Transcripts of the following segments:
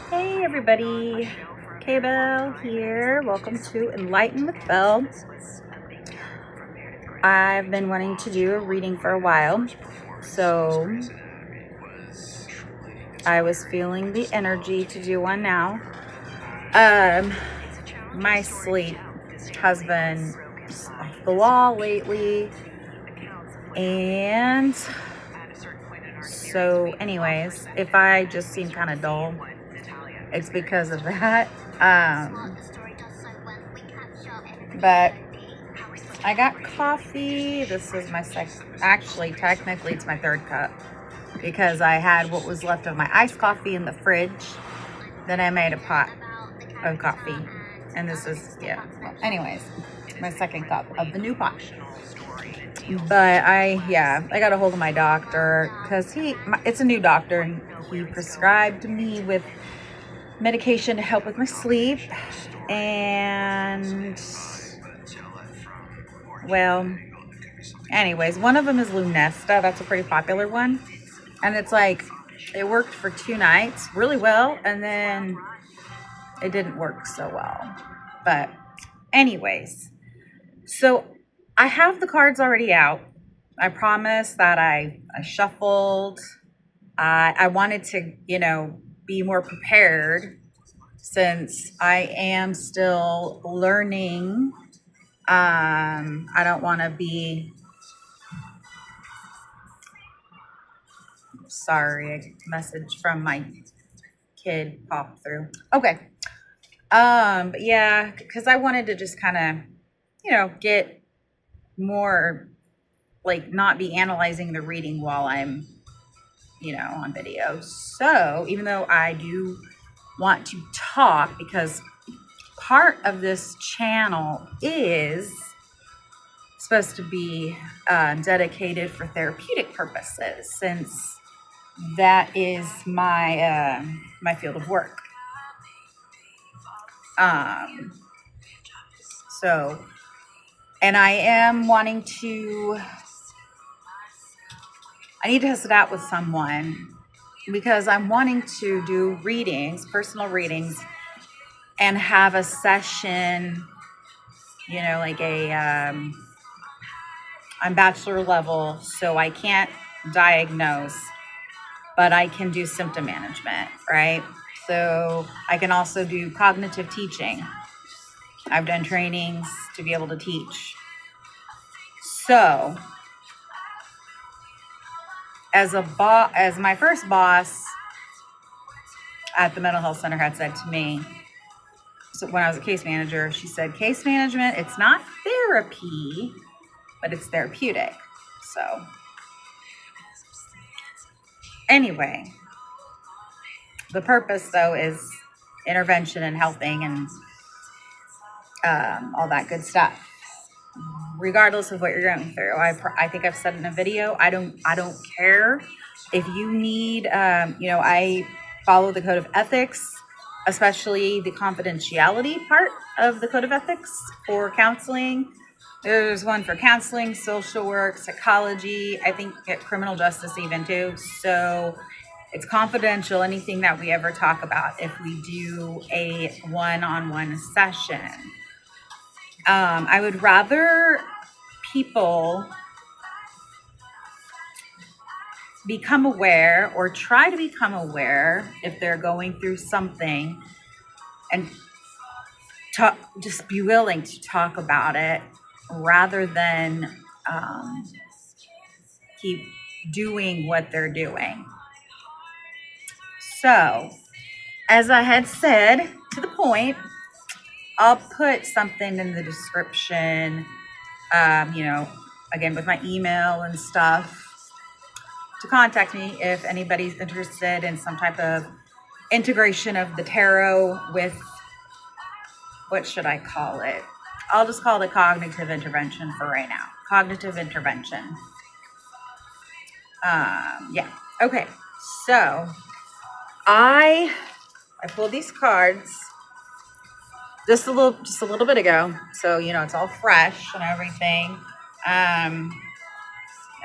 Hey everybody, Kbelle here. Welcome to Enlighten with Belle. I've been wanting to do a reading for a while, so I was feeling the energy to do one now. My sleep has been off the wall lately, and so anyways, if I just seem kind of dull, it's because of that. But I got coffee. This is my actually, technically, it's my third cup because I had what was left of my iced coffee in the fridge. Then I made a pot of coffee. And this is, yeah. Well, anyways, my second cup of the new pot. But I got a hold of my doctor because it's a new doctor, and he prescribed me with medication to help with my sleep. And well, anyways, one of them is Lunesta. That's a pretty popular one. And it's like, it worked for 2 nights really well, and then it didn't work so well. But anyways, so I have the cards already out. I promise that I shuffled. I wanted to, be more prepared since I am still learning. I don't want to be, sorry, a message from my kid popped through. Okay. But yeah, because I wanted to just kind of, get more, like, not be analyzing the reading while I'm, on video. So even though I do want to talk, because part of this channel is supposed to be dedicated for therapeutic purposes, since that is my my field of work. So, and I am wanting to, I need to test it out with someone because I'm wanting to do readings, personal readings, and have a session, like I'm bachelor level, so I can't diagnose, but I can do symptom management, right? So I can also do cognitive teaching. I've done trainings to be able to teach. So as my first boss at the mental health center had said to me, so when I was a case manager, she said, case management, it's not therapy, but it's therapeutic. So anyway, the purpose though is intervention and helping and all that good stuff. Regardless of what you're going through, I think I've said in a video, I don't care if you need. I follow the code of ethics, especially the confidentiality part of the code of ethics for counseling. There's one for counseling, social work, psychology, I think criminal justice even too. So it's confidential, anything that we ever talk about if we do a one-on-one session. I would rather people become aware or try to become aware if they're going through something, and just be willing to talk about it rather than keep doing what they're doing. So, as I had said, to the point, I'll put something in the description, again with my email and stuff, to contact me if anybody's interested in some type of integration of the tarot with, what should I call it? I'll just call it cognitive intervention for right now. Cognitive intervention. Okay. So I pulled these cards just a little bit ago. So, it's all fresh and everything. And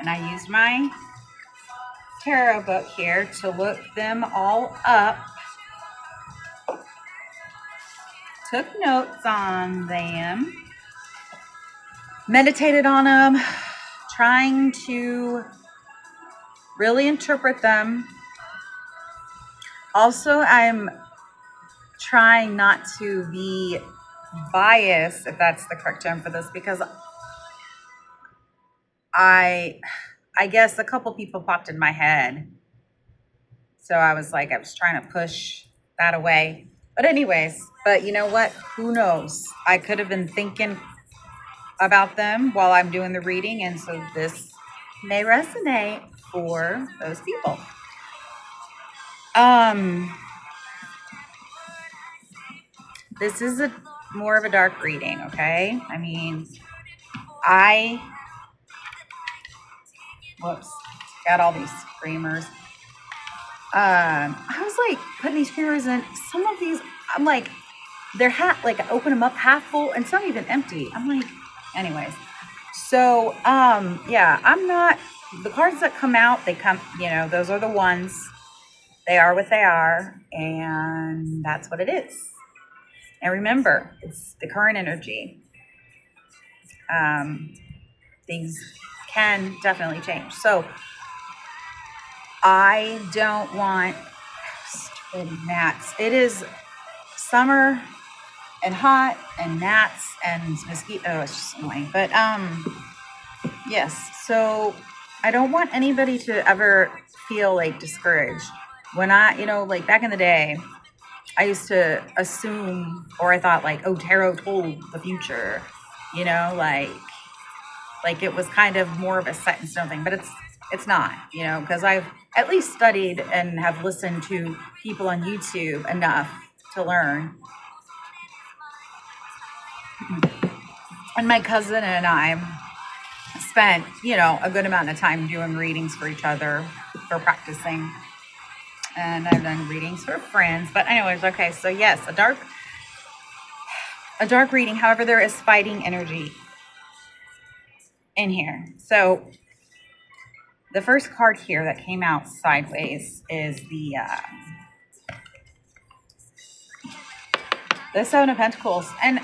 I used my tarot book here to look them all up. took notes on them, meditated on them, trying to really interpret them. Also, I'm trying not to be biased, if that's the correct term for this, because I guess a couple people popped in my head. So I was trying to push that away. But anyways, but you know what? Who knows? I could have been thinking about them while I'm doing the reading, and so this may resonate for those people. This is more of a dark reading, okay? I mean, whoops, got all these screamers. I was like putting these screamers in. Some of these, I'm like, they're I open them up half full and some even empty. I'm like, anyways. So, yeah, I'm not, the cards that come out, they come, those are the ones. They are what they are, and that's what it is. And remember, it's the current energy. Things can definitely change. So I don't want gnats. It is summer and hot and gnats and mosquitoes. Oh, it's just annoying. But yes. So I don't want anybody to ever feel discouraged. When back in the day, I used to assume, or I thought oh, tarot told the future, like it was kind of more of a set in stone thing, but it's not, because I've at least studied and have listened to people on YouTube enough to learn. And my cousin and I spent, a good amount of time doing readings for each other, for practicing. And I've done readings for friends. But anyways, okay, so yes, a dark reading. However, there is fighting energy in here. So the first card here that came out sideways is the Seven of Pentacles. And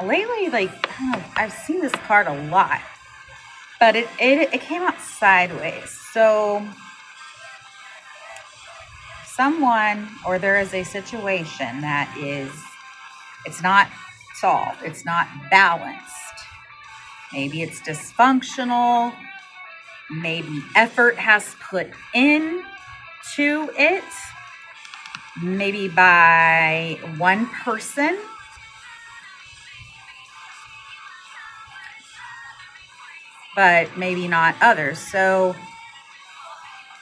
lately, I've seen this card a lot, but it came out sideways. So someone, or there is a situation that it's not solved. It's not balanced. Maybe it's dysfunctional. Maybe effort has put in to it. Maybe by one person. But maybe not others. So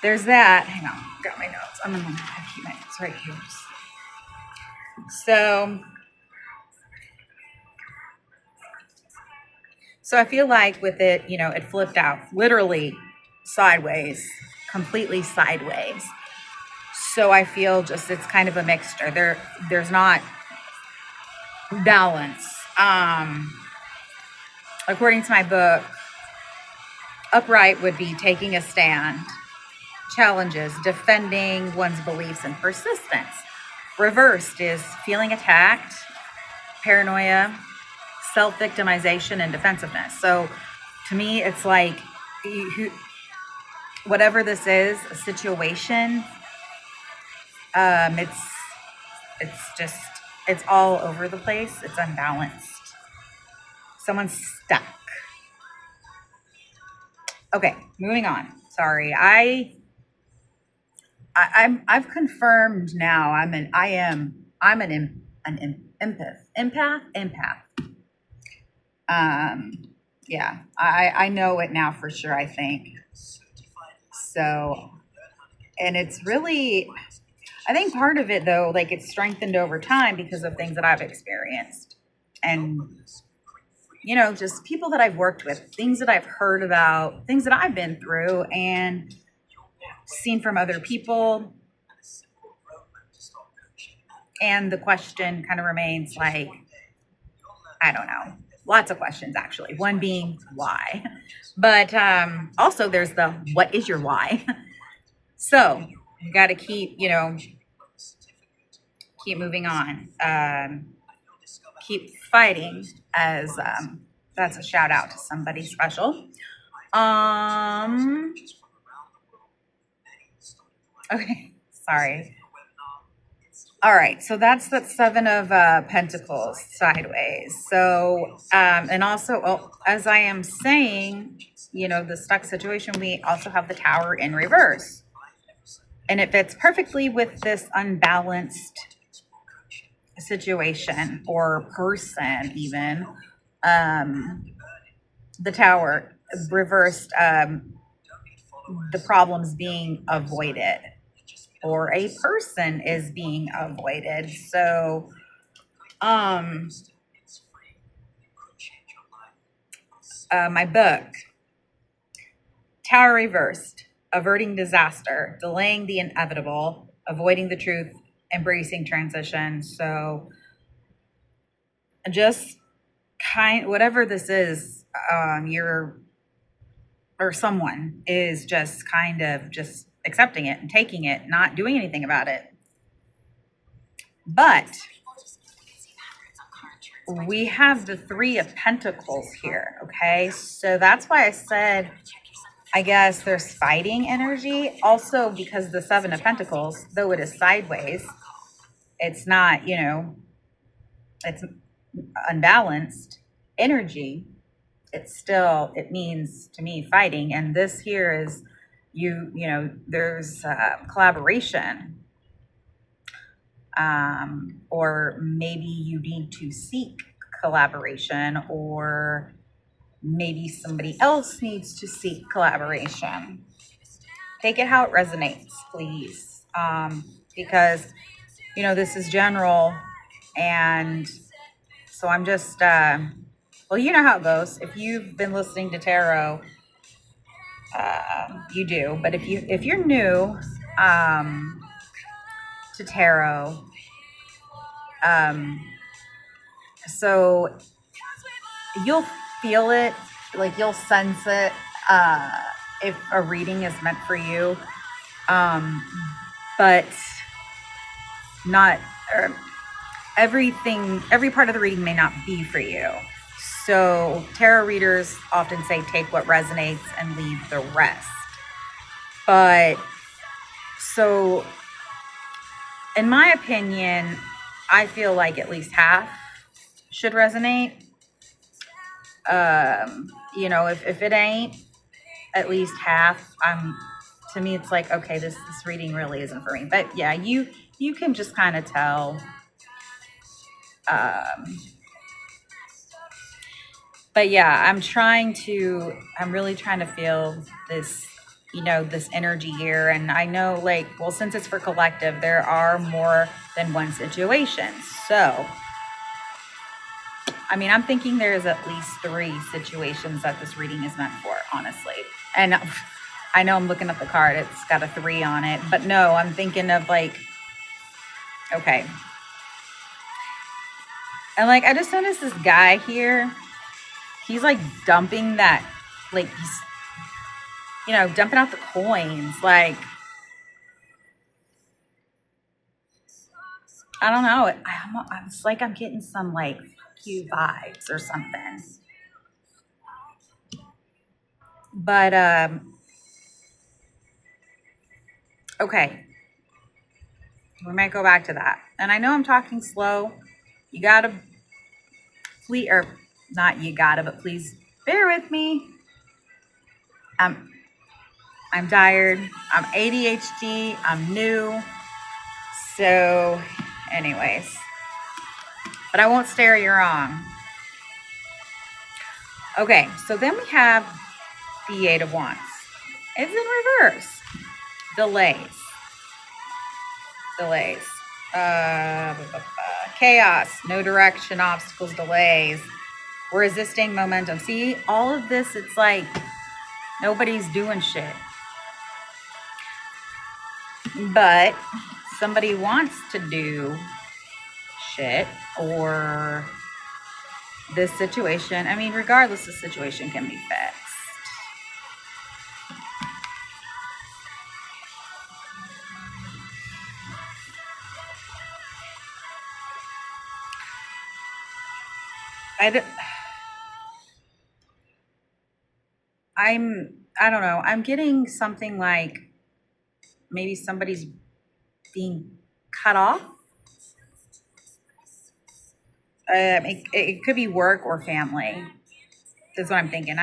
there's that. Hang on, got my notes. I'm gonna keep my notes right here. So I feel like with it, it flipped out literally sideways, completely sideways. So I feel just it's kind of a mixture. There's not balance. According to my book, upright would be taking a stand. Challenges, defending one's beliefs and persistence. Reversed is feeling attacked, paranoia, self-victimization, and defensiveness. So to me, it's like whatever this is, a situation, it's all over the place. It's unbalanced. Someone's stuck. Okay, moving on. Sorry, I've confirmed now. I'm an empath. Yeah, I know it now for sure, I think. So, and it's really, I think part of it though, it's strengthened over time because of things that I've experienced. And, just people that I've worked with, things that I've heard about, things that I've been through and seen from other people. And the question kind of remains I don't know. Lots of questions, actually. One being why. But also there's the what is your why? So you got to keep moving on. keep fighting, as that's a shout out to somebody special. Okay, sorry. All right, so that's that Seven of Pentacles sideways. So, and also, well, as I am saying, you know, the stuck situation, we also have the Tower in reverse. And it fits perfectly with this unbalanced situation or person, even. The Tower reversed, the problems being avoided, or a person is being avoided. So, my book, Tower reversed, averting disaster, delaying the inevitable, avoiding the truth, embracing transition. So just whatever this is, you're, or someone is just kind of just accepting it and taking it, not doing anything about it. But we have the Three of Pentacles here, okay? So that's why I said, I guess there's fighting energy. Also, because the Seven of Pentacles, though it is sideways, it's not, you know, it's unbalanced energy. It's still, it means to me fighting. And this here is you know, there's collaboration. Or maybe you need to seek collaboration, or maybe somebody else needs to seek collaboration. Take it how it resonates, please. Because, you know, this is general. And so I'm just, well, you know how it goes. If you've been listening to tarot, you do. But if you're new to tarot, so you'll feel it, like you'll sense it, if a reading is meant for you, but not every part of the reading may not be for you. So tarot readers often say take what resonates and leave the rest. But so in my opinion, I feel like at least half should resonate. You know, if it ain't at least half, to me it's like, okay, this reading really isn't for me. But yeah, you can just kind of tell. But yeah, I'm really trying to feel this, you know, this energy here. And I know, like, well, since it's for collective, there are more than one situation. So, I mean, I'm thinking there's at least 3 situations that this reading is meant for, honestly. And I know I'm looking at the card, it's got a 3 on it, but no, I'm thinking of like, okay. And like, I just noticed this guy here, he's like dumping that, like he's, you know, dumping out the coins. Like, I don't know. It's like I'm getting some like fuck you vibes or something. But okay, we might go back to that. And I know I'm talking slow. You gotta please, or not you gotta, but please bear with me. I'm tired. I'm ADHD. I'm new. So, anyways, but I won't stare you wrong. Okay, so then we have the Eight of Wands. It's in reverse. Delays. Chaos, no direction, obstacles, delays. We're resisting momentum. See, all of this, it's like nobody's doing shit. But somebody wants to do shit, or this situation. I mean, regardless, the situation can be fixed. I don't, I don't know. I'm getting something like maybe somebody's being cut off. It could be work or family. That's what I'm thinking.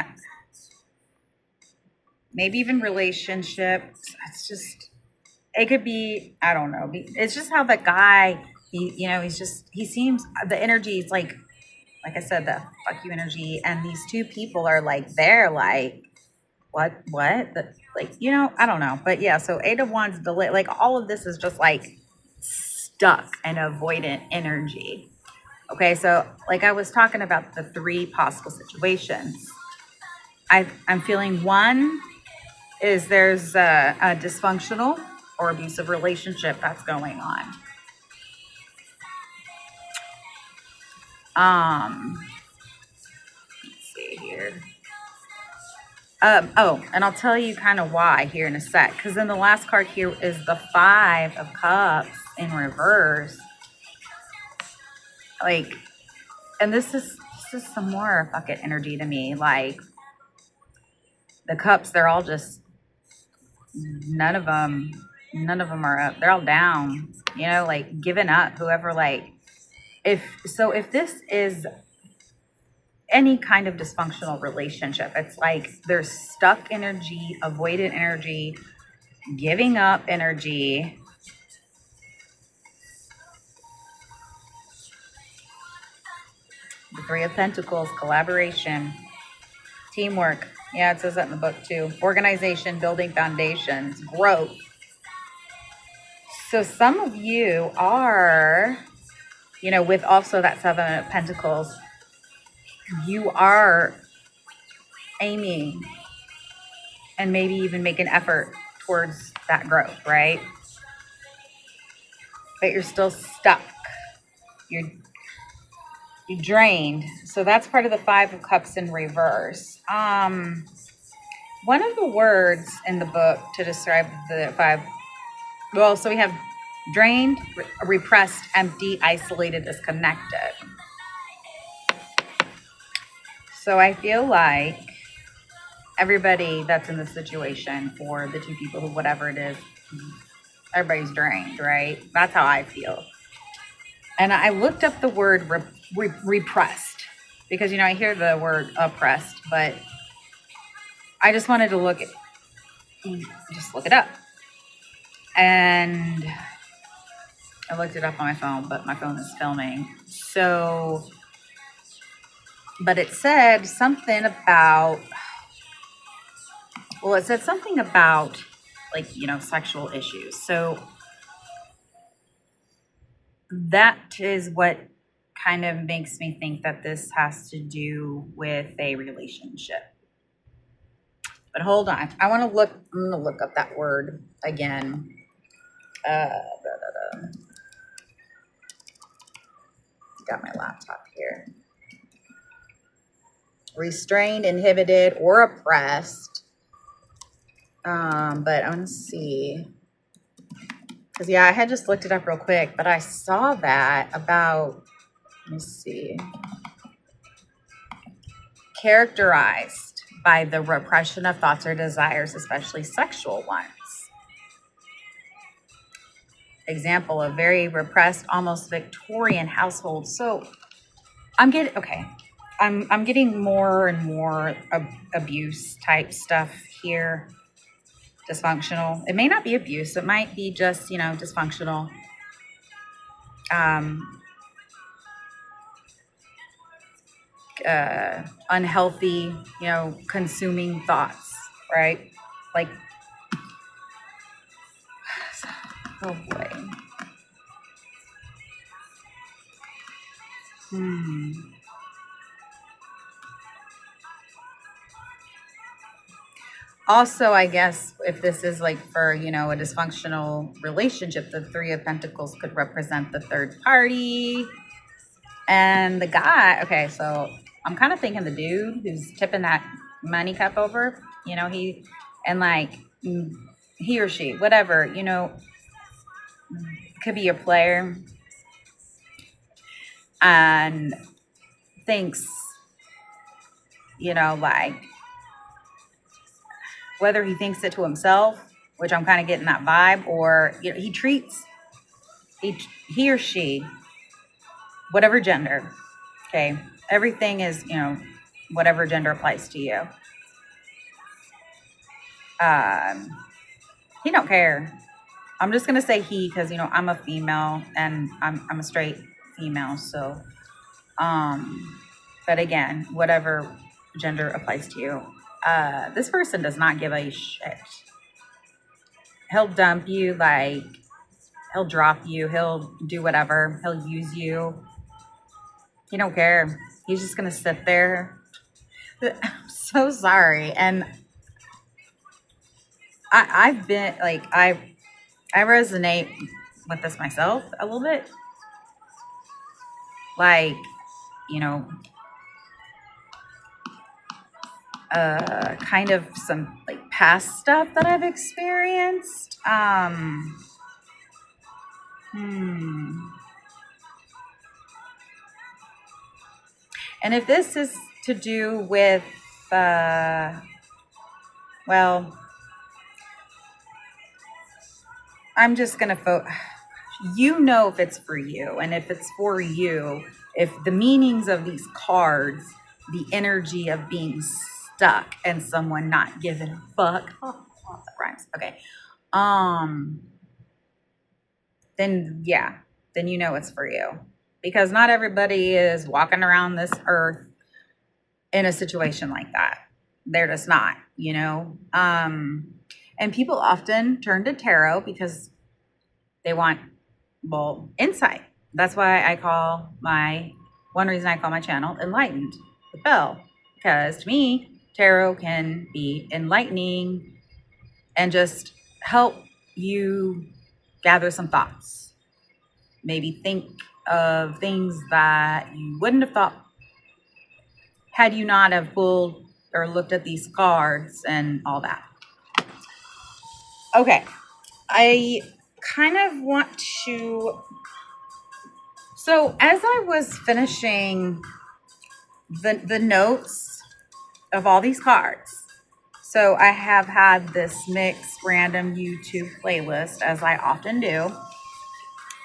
Maybe even relationships. It's just, it could be, I don't know. It's just how the guy, he seems, the energy is like I said, the fuck you energy. And these two people are like, they're like, what? I don't know. But yeah, so Eight of Wands, delay, like all of this is just like stuck and avoidant energy. Okay, so like I was talking about the three possible situations. I'm feeling one is there's a dysfunctional or abusive relationship that's going on. Let's see here. And I'll tell you kind of why here in a sec. Because then the last card here is the Five of Cups in reverse. Like, and this is some more bucket energy to me. Like the cups, they're all just none of them are up. They're all down. Like giving up. Whoever if this is any kind of dysfunctional relationship, it's like there's stuck energy, avoidant energy, giving up energy. The Three of Pentacles, collaboration, teamwork. Yeah, it says that in the book too. Organization, building foundations, growth. So some of you are, with also that Seven of Pentacles, you are aiming and maybe even make an effort towards that growth, right? But you're still stuck. You're drained. So that's part of the Five of Cups in reverse. One of the words in the book to describe the five, well, so we have drained, repressed, empty, isolated, disconnected. So I feel like everybody that's in this situation, for the two people who, whatever it is, everybody's drained, right? That's how I feel. And I looked up the word repressed because, I hear the word oppressed, but I just wanted to look it up. And I looked it up on my phone, but my phone is filming. So, but it said something about, like, sexual issues. So that is what kind of makes me think that this has to do with a relationship. But hold on. I'm going to look up that word again. Got my laptop here. Restrained, inhibited, or oppressed. But I want to see. Because, I had just looked it up real quick, but I saw that about, let me see, characterized by the repression of thoughts or desires, especially sexual ones. Example, a very repressed, almost Victorian household. So I'm getting more and more abuse type stuff here. Dysfunctional. It may not be abuse. It might be just, dysfunctional. Unhealthy, consuming thoughts, right? Like, oh boy. Also, I guess if this is like for, a dysfunctional relationship, the Three of Pentacles could represent the third party. And the guy, okay, so I'm kind of thinking the dude who's tipping that money cup over, he or she, whatever, could be a player. And thinks, like whether he thinks it to himself, which I'm kind of getting that vibe, or he treats he or she, whatever gender, okay, everything is whatever gender applies to you. He don't care. I'm just gonna say he because I'm a female and I'm a straight female, so but again, whatever gender applies to you. This person does not give a shit. He'll dump you, like he'll drop you, he'll do whatever, he'll use you. He don't care. He's just gonna sit there. I'm so sorry. And I've been like I resonate with this myself a little bit. Like, kind of some like past stuff that I've experienced. And if this is to do with, well, I'm just going to if it's for you. And if it's for you, if the meanings of these cards, the energy of being stuck and someone not giving a fuck. Oh, that rhymes. Okay. Then it's for you. Because not everybody is walking around this earth in a situation like that. They're just not, and people often turn to tarot because they want, insight. That's why one reason I call my channel Enlightened with Belle. Because to me, tarot can be enlightening and just help you gather some thoughts. Maybe think of things that you wouldn't have thought had you not have pulled or looked at these cards and all that. Okay, I kind of want to... So as I was finishing the notes of all these cards, so I have had this mixed random YouTube playlist, as I often do.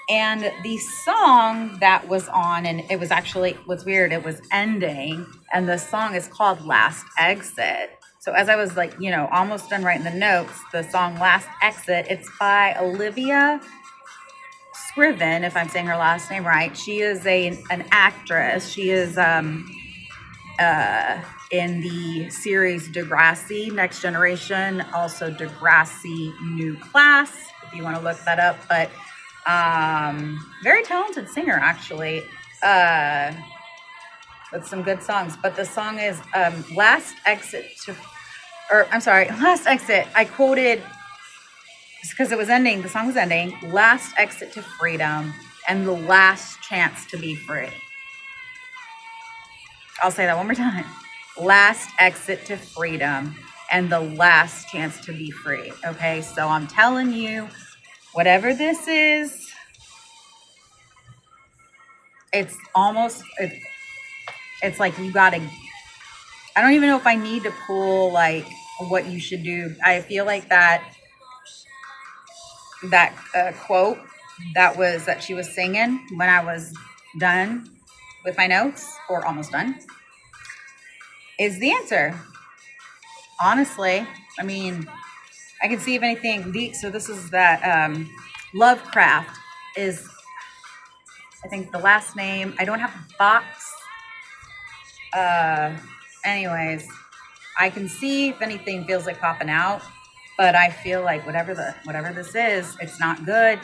And the song that was on, and it was actually, what's weird, it was ending, and the song is called Last Exit. So as I was almost done writing the notes, the song Last Exit, it's by Olivia Scriven, if I'm saying her last name right. She is an actress. She is in the series Degrassi, Next Generation, also Degrassi New Class, if you want to look that up. But very talented singer, actually, with some good songs. But the song is Last Exit. I quoted, because it was ending, the song was ending, Last Exit to Freedom and the Last Chance to Be Free. I'll say that one more time. Last Exit to Freedom and the Last Chance to Be Free. Okay, so I'm telling you, whatever this is, it's like you gotta, I don't even know if I need to pull like what you should do. I feel like that quote that she was singing when I was done with my notes, or almost done, is the answer. Honestly, I mean, I can see if anything. So this is that Lovecraft is, I think, the last name. I don't have a box. Anyways, I can see if anything feels like popping out, but I feel like whatever this is, it's not good.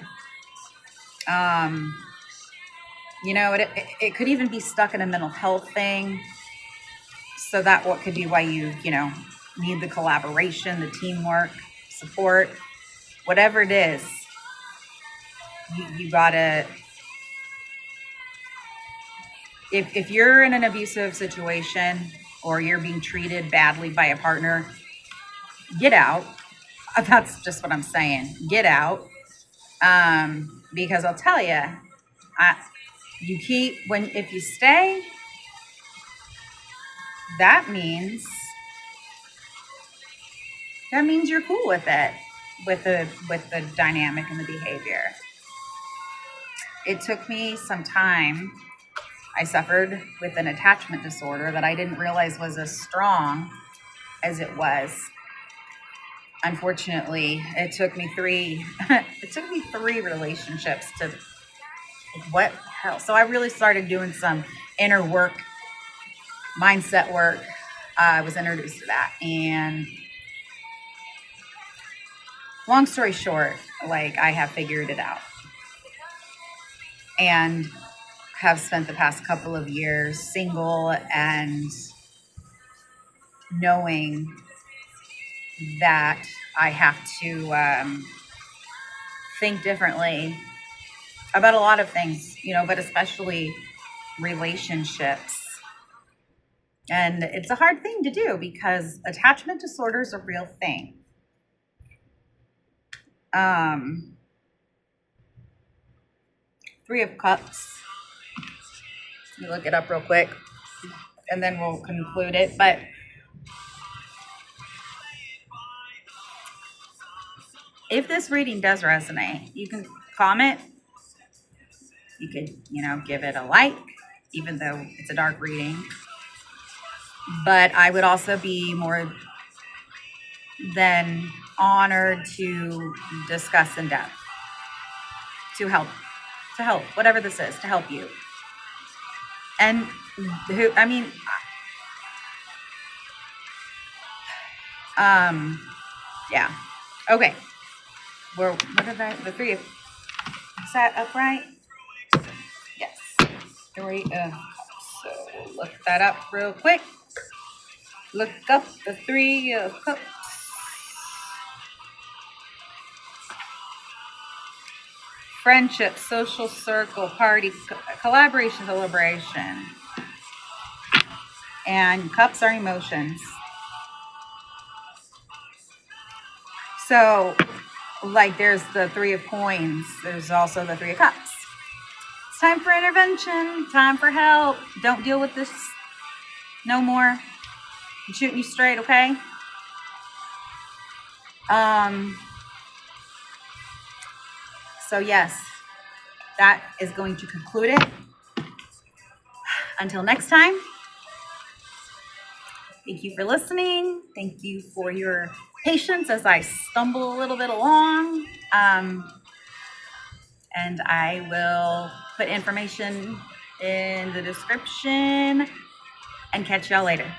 It could even be stuck in a mental health thing. So that what could be why you need the collaboration, the teamwork, support, whatever it is. You gotta, if you're in an abusive situation or you're being treated badly by a partner, get out. That's just what I'm saying. Get out. Because I'll tell you, if you stay, that means you're cool with it, with the dynamic and the behavior. It took me some time. I suffered with an attachment disorder that I didn't realize was as strong as it was. Unfortunately, it took me three relationships to, what hell. So I really started doing some inner work, mindset work. I was introduced to that, and long story short, like, I have figured it out and have spent the past couple of years single and knowing that I have to think differently about a lot of things, but especially relationships. And it's a hard thing to do because attachment disorder is a real thing. Three of Cups. Let me look it up real quick, and then we'll conclude it. But if this reading does resonate, you can comment. You could, give it a like, even though it's a dark reading. But I would also be more than honored to discuss in depth, to help, whatever this is, to help you. And yeah. Okay. What are the three of, is that upright? Yes. Three of Cups. So we'll look that up real quick. Look up the Three of Cups. Friendship, social circle, party, collaboration, celebration. And cups are emotions. So, like, there's the Three of Coins. There's also the Three of Cups. It's time for intervention. Time for help. Don't deal with this no more. I'm shooting you straight, okay? So yes, that is going to conclude it. Until next time, thank you for listening. Thank you for your patience as I stumble a little bit along. And I will put information in the description and catch y'all later.